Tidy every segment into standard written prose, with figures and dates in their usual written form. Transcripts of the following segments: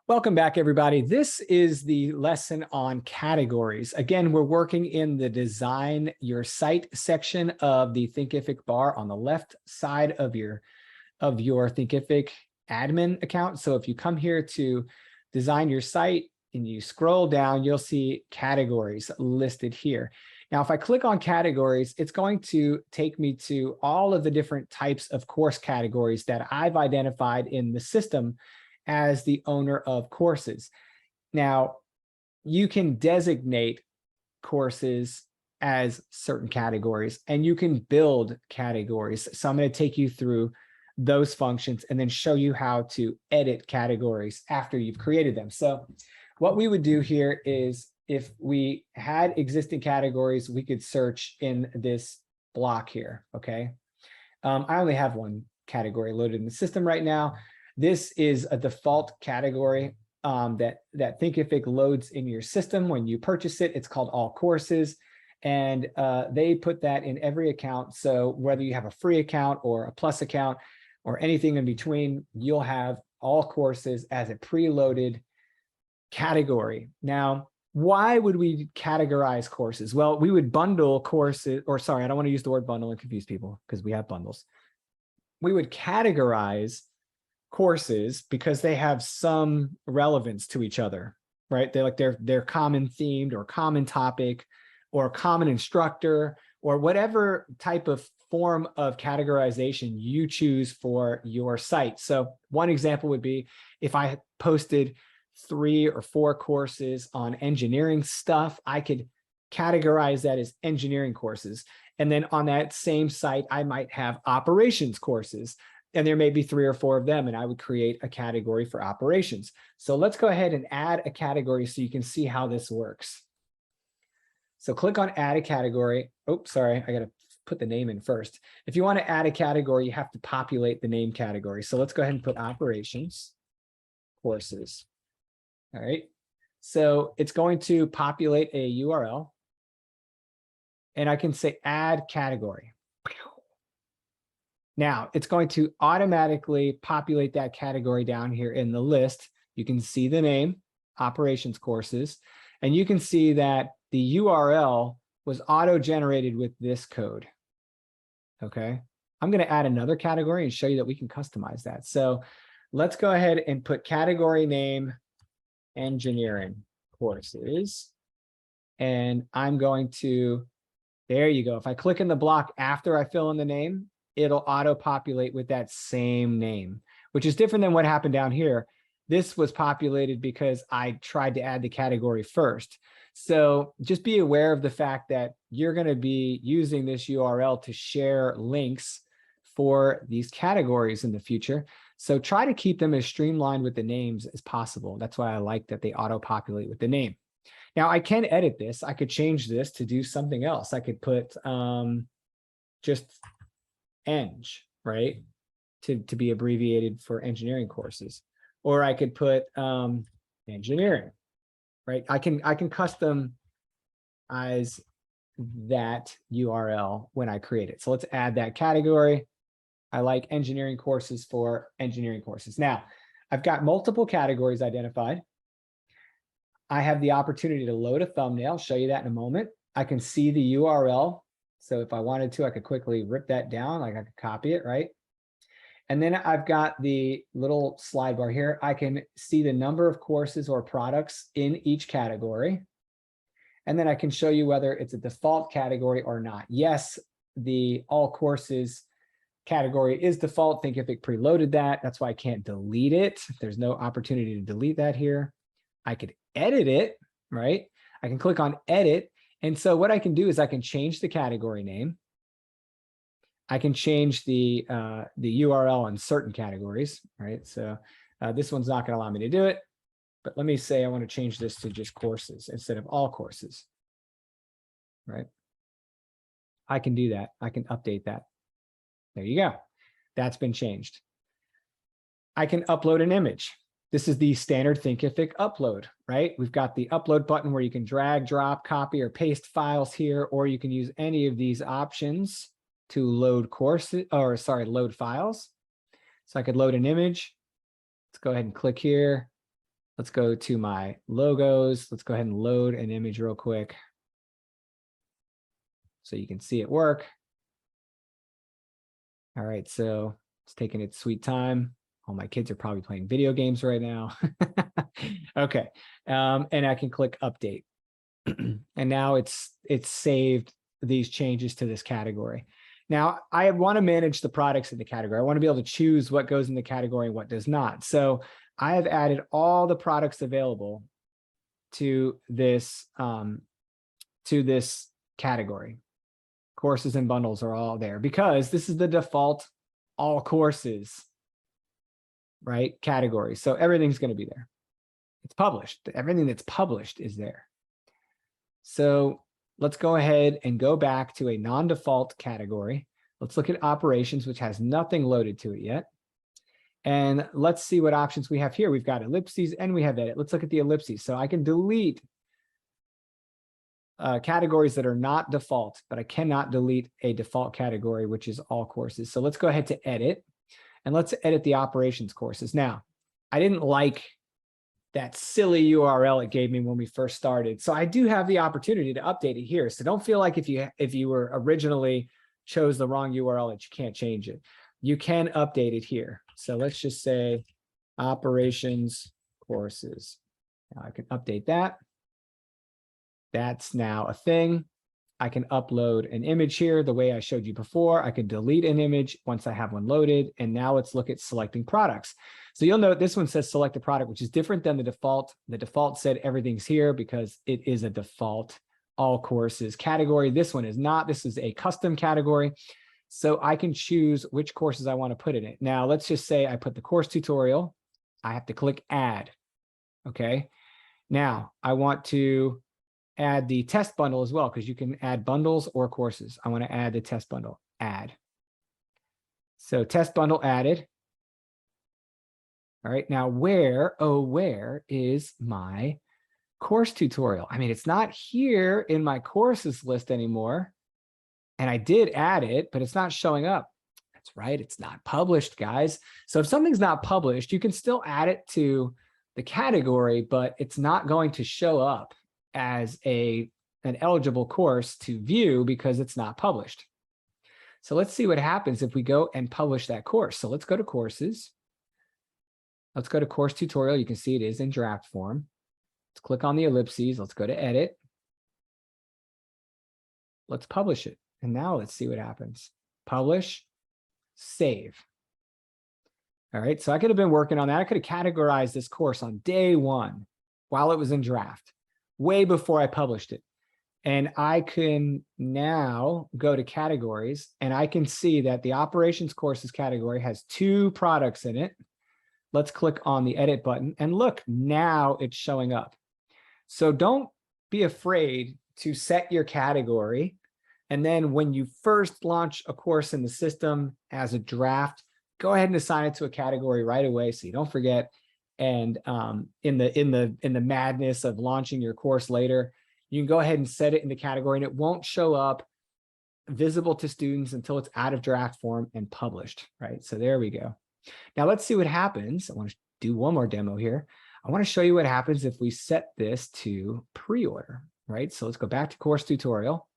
Welcome back, everybody. This is the lesson on categories. Again, we're working in the design your site section of the Thinkific bar on the left side of your Thinkific admin account. So if you come here to design your site and you scroll down, you'll see categories listed here. Now, if I click on categories, it's going to take me to all of the different types of course categories that I've identified in the system as the owner of courses. Now, you can designate courses as certain categories and you can build categories. So I'm going to take you through those functions and then show you how to edit categories after you've created them. So what we would do here is if we had existing categories, we could search in this block here, okay? I only have one category loaded in the system right now. This is a default category that Thinkific loads in your system when you purchase it. It's called All Courses, and they put that in every account. So whether you have a free account or a plus account or anything in between, you'll have All Courses as a preloaded category. Now, why would we categorize courses? Well, we would bundle courses, or sorry, I don't want to use the word bundle and confuse people because we have bundles. We would categorize courses because they have some relevance to each other, right? They're common themed or common topic or common instructor or whatever type of form of categorization you choose for your site. So one example would be if I posted 3 or 4 courses on engineering stuff, I could categorize that as engineering courses. And then on that same site, I might have operations courses. And there may be 3 or 4 of them, and I would create a category for operations. So let's go ahead and add a category so you can see how this works. So click on add a category. Oh, sorry, I got to put the name in first. If you want to add a category, you have to populate the name category. So let's go ahead and put operations courses. All right. So it's going to populate a URL. And I can say add category. Now, it's going to automatically populate that category down here in the list. You can see the name, operations courses, and you can see that the URL was auto-generated with this code, okay? I'm gonna add another category and show you that we can customize that. So let's go ahead and put category name, engineering courses, and I'm going to, there you go. If I click in the block after I fill in the name, it'll auto-populate with that same name, which is different than what happened down here. This was populated because I tried to add the category first. So just be aware of the fact that you're going to be using this URL to share links for these categories in the future. So try to keep them as streamlined with the names as possible. That's why I like that they auto-populate with the name. Now I can edit this. I could change this to do something else. I could put just Eng, right? To be abbreviated for engineering courses. Or I could put engineering, right? I can customize that URL when I create it. So let's add that category. I like engineering courses for engineering courses. Now, I've got multiple categories identified. I have the opportunity to load a thumbnail. I'll show you that in a moment. I can see the URL. So if I wanted to, I could quickly rip that down, like I could copy it, right? And then I've got the little slide bar here. I can see the number of courses or products in each category. And then I can show you whether it's a default category or not. Yes, the all courses category is default. Thinkific preloaded that. That's why I can't delete it. There's no opportunity to delete that here. I could edit it, right? I can click on edit. And so what I can do is I can change the category name. I can change the URL on certain categories, right? So this one's not going to allow me to do it. But let me say I want to change this to just courses instead of all courses, right? I can do that. I can update that. There you go. That's been changed. I can upload an image. This is the standard Thinkific upload, right? We've got the upload button where you can drag, drop, copy, or paste files here, or you can use any of these options to load courses, or sorry, load files. So I could load an image. Let's go ahead and click here. Let's go to my logos. Let's go ahead and load an image real quick so you can see it work. All right, so it's taking its sweet time. All my kids are probably playing video games right now. Okay, and I can click update. And now it's saved these changes to this category. Now, I want to manage the products in the category. I want to be able to choose what goes in the category and what does not. So I have added all the products available to this category. Courses and bundles are all there because this is the default all courses, right, category. So everything's going to be there. It's published. Everything that's published is there. So let's go ahead and go back to a non-default category. Let's look at operations, which has nothing loaded to it yet. And let's see what options we have here. We've got ellipses and we have edit. Let's look at the ellipses. So I can delete categories that are not default, but I cannot delete a default category, which is all courses. So let's go ahead to edit, and let's edit the operations courses. Now, I didn't like that silly URL it gave me when we first started. So I do have the opportunity to update it here. So don't feel like if you were originally chose the wrong URL that you can't change it. You can update it here. So let's just say operations courses. Now I can update that. That's now a thing. I can upload an image here the way I showed you before. I can delete an image once I have one loaded. And now let's look at selecting products. So you'll note this one says select a product, which is different than the default. The default said everything's here because it is a default all courses category. This one is not. This is a custom category. So I can choose which courses I want to put in it. Now, let's just say I put the course tutorial. I have to click add. Okay. Now I want to add the test bundle as well, because you can add bundles or courses. I want to add the test bundle, add. So test bundle added. All right, now where is my course tutorial? I mean, it's not here in my courses list anymore. And I did add it, but it's not showing up. That's right, it's not published, guys. So if something's not published, you can still add it to the category, but it's not going to show up as an eligible course to view because it's not published. So let's see what happens if we go and publish that course. So let's go to courses. Let's go to course tutorial. You can see it is in draft form. Let's click on the ellipses. Let's go to edit. Let's publish it. And now let's see what happens. Publish, save. All right, so I could have been working on that. I could have categorized this course on day one while it was in draft, way before I published it. And I can now go to categories and I can see that the operations courses category has 2 products in it. Let's click on the edit button and look, now it's showing up. So don't be afraid to set your category. And then when you first launch a course in the system as a draft, go ahead and assign it to a category right away so you don't forget. And in the madness of launching your course later, you can go ahead and set it in the category and it won't show up visible to students until it's out of draft form and published, right? So there we go. Now let's see what happens. I want to do one more demo here. I want to show you what happens if we set this to pre-order, right? So let's go back to course tutorial.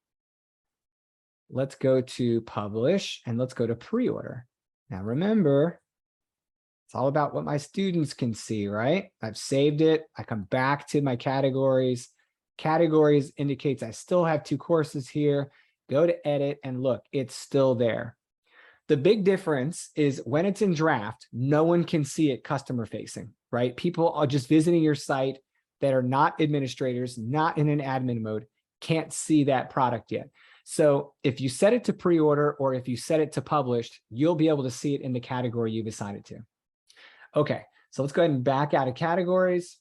Let's go to publish and let's go to pre-order. Now remember, it's all about what my students can see, right? I've saved it. I come back to my categories. Categories indicates I still have 2 courses here. Go to edit and look, it's still there. The big difference is when it's in draft, no one can see it customer facing, right? People are just visiting your site that are not administrators, not in an admin mode, can't see that product yet. So if you set it to pre-order or if you set it to published, you'll be able to see it in the category you've assigned it to. Okay, so let's go ahead and back out of categories.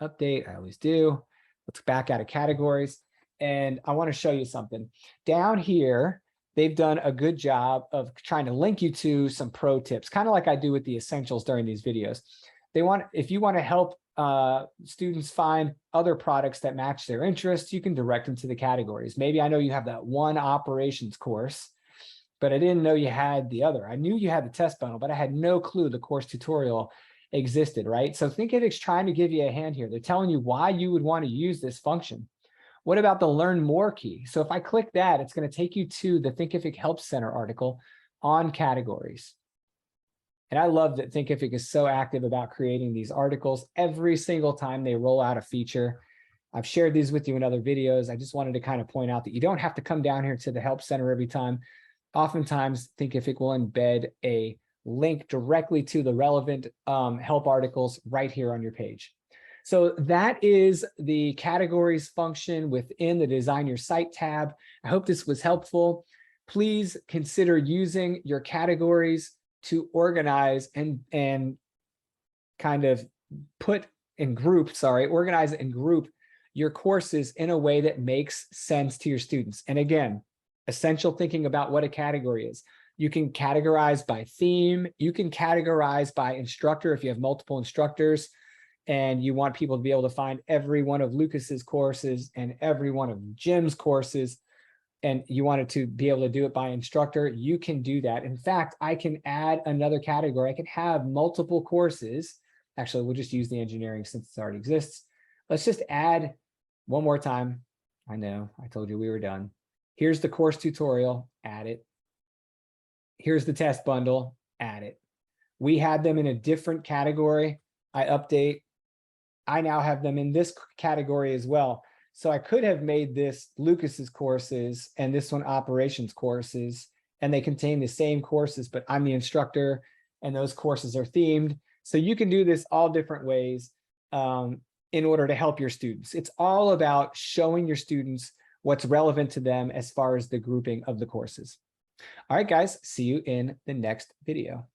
Update, I always do. Let's back out of categories. And I want to show you something. Down here, they've done a good job of trying to link you to some pro tips, kind of like I do with the essentials during these videos. If you want to help students find other products that match their interests, you can direct them to the categories. Maybe I know you have that one operations course, but I didn't know you had the other. I knew you had the test bundle, but I had no clue the course tutorial existed, right? So Thinkific's trying to give you a hand here. They're telling you why you would want to use this function. What about the Learn More key? So if I click that, it's going to take you to the Thinkific Help Center article on categories. And I love that Thinkific is so active about creating these articles every single time they roll out a feature. I've shared these with you in other videos. I just wanted to kind of point out that you don't have to come down here to the Help Center every time. Oftentimes, Thinkific will embed a link directly to the relevant help articles right here on your page. So that is the categories function within the Design Your Site tab. I hope this was helpful. Please consider using your categories to organize and kind of organize and group your courses in a way that makes sense to your students. And again, essential thinking about what a category is. You can categorize by theme. You can categorize by instructor if you have multiple instructors and you want people to be able to find every one of Lucas's courses and every one of Jim's courses, and you wanted to be able to do it by instructor, you can do that. In fact, I can add another category. I can have multiple courses. Actually, we'll just use the engineering since it already exists. Let's just add one more time. I know, I told you we were done. Here's the course tutorial, add it. Here's the test bundle, add it. We had them in a different category. I update. I now have them in this category as well. So I could have made this Lucas's courses and this one operations courses, and they contain the same courses, but I'm the instructor and those courses are themed. So you can do this all different ways in order to help your students. It's all about showing your students what's relevant to them as far as the grouping of the courses. All right, guys, see you in the next video.